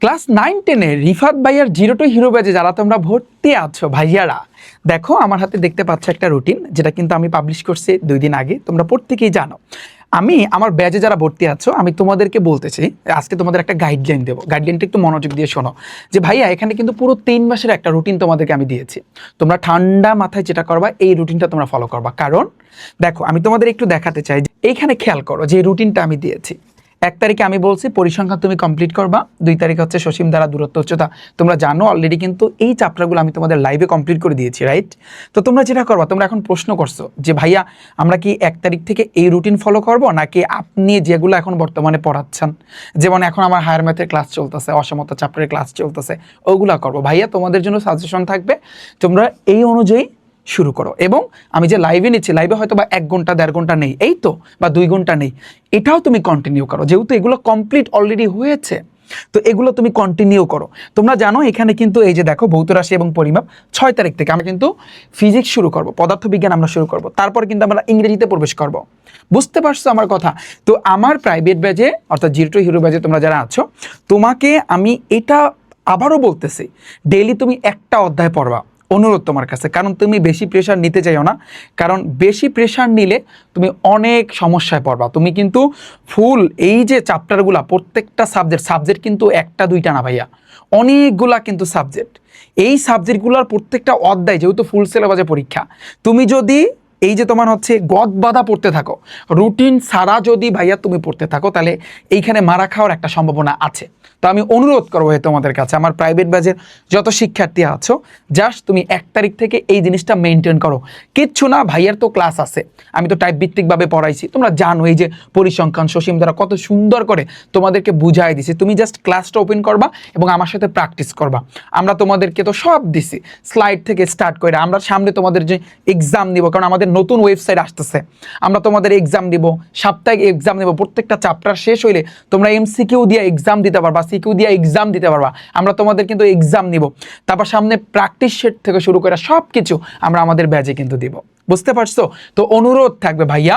Class 9-10 Rifat ভাইয়ার zero two hero ব্যাচে যারা তোমরা ভর্তি আছো ভাইয়ারা, দেখো আমার হাতে দেখতে পাচ্ছ একটা রুটিন, যেটা কিন্তু আমি পাবলিশ করছি 2 দিন আগে। তোমরা প্রত্যেকেই জানো আমি আমার ব্যাচে যারা ভর্তি আছো, আমি তোমাদেরকে বলতেছি আজকে তোমাদের একটা গাইডলাইন দেবো। গাইডলাইনটা একটু মনোযোগ দিয়ে শোনো যে ভাইয়া এখানে কিন্তু পুরো 3 মাসের একটা রুটিন তোমাদেরকে আমি দিয়েছি। তোমরা ঠান্ডা মাথায় যেটা করবা, এই রুটিনটা তোমরা ফলো করবা। কারণ দেখো আমি তোমাদের একটু দেখাতে চাই, এইখানে খেয়াল করো যে রুটিনটা আমি দিয়েছি। 1 তারিখে আমি বলছি পরিসংখ্যান তুমি কমপ্লিট করবা, 2 তারিখ হচ্ছে সসীম দ্বারা দূরত্ব উচ্চতা। তোমরা জানো অলরেডি, কিন্তু এই চ্যাপ্টারগুলো আমি তোমাদের লাইভে কমপ্লিট করে দিয়েছি, রাইট? তো তোমরা যেটা করবা, তোমরা এখন প্রশ্ন করছো যে ভাইয়া আমরা কি 1 তারিখ থেকে এই রুটিন ফলো করব, নাকি আপনি যেগুলো এখন বর্তমানে পড়াচ্ছেন, যেমন এখন আমার হায়ার ম্যাথের ক্লাস চলতেছে, অসমতা চ্যাপ্টারের ক্লাস চলতেছে, ওগুলা করবো? ভাইয়া তোমাদের জন্য সাজেশন থাকবে, তোমরা এই অনুযায়ী শুরু করো। এবং আমি যে লাইভে নিচ্ছি, লাইভে হয়তো বা 1 ঘন্টা 1.5 ঘন্টা নেই, এই তো, বা 2 ঘন্টা নেই, এটাও তুমি কন্টিনিউ করো, যেহেতু এগুলো কমপ্লিট অলরেডি হয়েছে, তো এগুলো তুমি কন্টিনিউ করো। তোমরা জানো এখানে কিন্তু এই যে দেখো ভৌত রাশি এবং পরিমাপ 6 তারিখ থেকে আমরা কিন্তু ফিজিক্স শুরু করব, পদার্থবিজ্ঞান আমরা শুরু করব, তারপর কিন্তু আমরা ইংরেজিতে প্রবেশ করব। বুঝতে পারছো আমার কথা? তো আমার প্রাইভেট ব্যাচে অর্থাৎ জিরো টু হিরো ব্যাচে তোমরা যারা আছো, তোমাকে আমি এটা আবারও বলতেছি, ডেইলি তুমি একটা অধ্যায় পড়বা, অনুরোধ তোমার কাছে। কারণ তুমি বেশি প্রেশার নিতে চাইও না, কারণ বেশি প্রেশার নিলে তুমি অনেক সমস্যায় পড়বা। তুমি কিন্তু ফুল এই যে চ্যাপ্টারগুলা, প্রত্যেকটা সাবজেক্ট কিন্তু 1টা 2টা না ভাইয়া, অনেকগুলা কিন্তু সাবজেক্ট। এই সাবজেক্টগুলোর প্রত্যেকটা অধ্যায়, যেহেতু ফুল সিলেবাসে পরীক্ষা, তুমি যদি এই যে তোমার হচ্ছে গদ বাঁধা পড়তে থাকো, রুটিন সারা যদি ভাইয়া তুমি পড়তে থাকো, তাহলে এইখানে মারা খাওয়ার একটা সম্ভাবনা আছে। তো আমি অনুরোধ করবো তোমাদের কাছে, আমার প্রাইভেট ব্যাচের যত শিক্ষার্থী আছো, জাস্ট তুমি 1 তারিখ থেকে এই জিনিসটা মেনটেন করো। কিচ্ছু না, ভাইয়ার তো ক্লাস আছে, আমি তো টাইপ ভিত্তিকভাবে পড়াইছি, তোমরা জানো এই যে পরিসংখ্যান সসীম দ্বারা কত সুন্দর করে তোমাদেরকে বুঝাই দিছি। তুমি জাস্ট ক্লাসটা ওপেন করবা এবং আমার সাথে প্র্যাকটিস করবা। আমরা তোমাদেরকে তো সব দিছি, স্লাইড থেকে স্টার্ট করে। আমরা সামনে তোমাদের যে এক্সাম নিব, কারণ আমাদের নতুন ওয়েবসাইট আসতেছে, আমরা তোমাদের এক্সাম দিব, সাপ্তাহিক এক্সাম নেব। প্রত্যেকটা চ্যাপ্টার শেষ হইলে তোমরা এমসিকিউ দিয়ে এক্সাম দিতে পারবা, সিকিউ দিয়ে এক্সাম দিতে পারবা। আমরা তোমাদের কিন্তু এক্সাম নিব, তারপর সামনে প্র্যাকটিস সেট থেকে শুরু করে সব কিছু আমরা আমাদের ব্যাচে কিন্তু দিব। বুঝতে পারছো? তো অনুরোধ থাকবে ভাইয়া,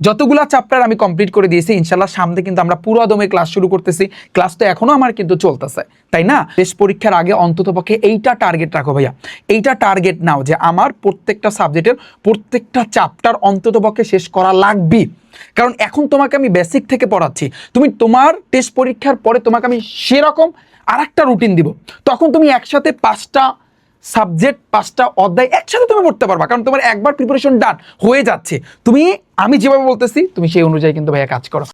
যতগুলা চ্যাপ্টার আমি কমপ্লিট করে দিয়েছি, ইনশাল্লাহ সামনে কিন্তু আমরা পুরো দমে ক্লাস শুরু করতেছি। ক্লাস তো এখনো আমার কিন্তু চলতেছে, তাই না? টেস্ট পরীক্ষার আগে অন্ততপক্ষে এইটা টার্গেট রাখো ভাইয়া, এইটা টার্গেট নাও যে আমার প্রত্যেকটা সাবজেক্টের প্রত্যেকটা চ্যাপ্টার অন্ততপক্ষে শেষ করা লাগবে। কারণ এখন তোমাকে আমি বেসিক থেকে পড়াচ্ছি, তুমি তোমার টেস্ট পরীক্ষার পরে তোমাকে আমি সেরকম আরেকটা রুটিন দিব, তখন তুমি একসাথে 5টা সাবজেক্ট 5টা অধ্যায় একসাথে তুমি পড়তে পারবা, কারণ তোমার একবার প্রিপারেশন ডান হয়ে যাচ্ছে। তুমি আমি যেভাবে বলতেছি তুমি সেই অনুযায়ী কিন্তু ভাইয়া কাজ করো।